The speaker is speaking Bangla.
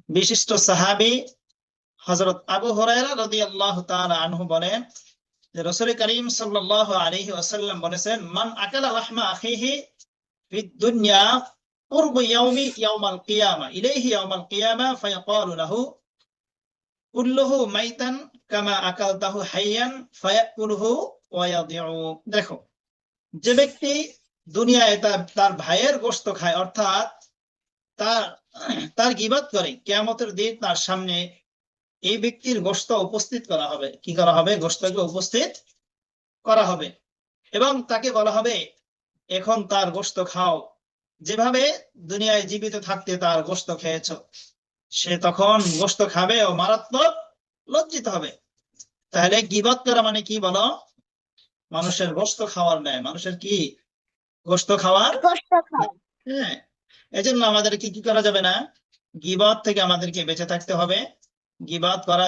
বিশিষ্ট সাহাবী হযরত আবু হুরায়রা রাদিয়াল্লাহু তাআলা আনহু বলেন যে রাসূল করিম সাল্লাল্লাহু আলাইহি ওয়াসাল্লাম বলেছেন, মান আকালা লাহমা আখিহি ফিদ দুনিয়া কুরবু ইয়াউমাল কিয়ামা ইলাইহি ইয়াউমাল কিয়ামা ফায়াকালু লাহু কুল্লুহু মাইতান কামা আকালতাহু হাইয়ান ফায়াকুলুহু ওয়া ইয়াদিউ। দেখো, যে ব্যক্তি দুনিয়ায় তার ভাইয়ের গোশত খায়, অর্থাৎ তার তার গীবত করে, কিয়ামতের দিন তার সামনে এই ব্যক্তির গোশত উপস্থিত করা হবে। কি করা হবে? গোশতকে উপস্থিত করা হবে এবং তাকে বলা হবে, এখন তার গোশত খাও, যেভাবে দুনিয়ায় জীবিত থাকতে তার গোশত খেয়েছ। সে তখন গোশত খাবে ও মারাত্মক লজ্জিত হবে। তাহলে গীবত করা মানে কি বলো? মানুষের গোশত খাওয়ার ন্যায়। মানুষের কি? গোশত খাওয়ার। হ্যাঁ, এজন্য আমাদের কি কি করা যাবে না? গীবত থেকে আমাদেরকে বেঁচে থাকতে হবে। গীবত করা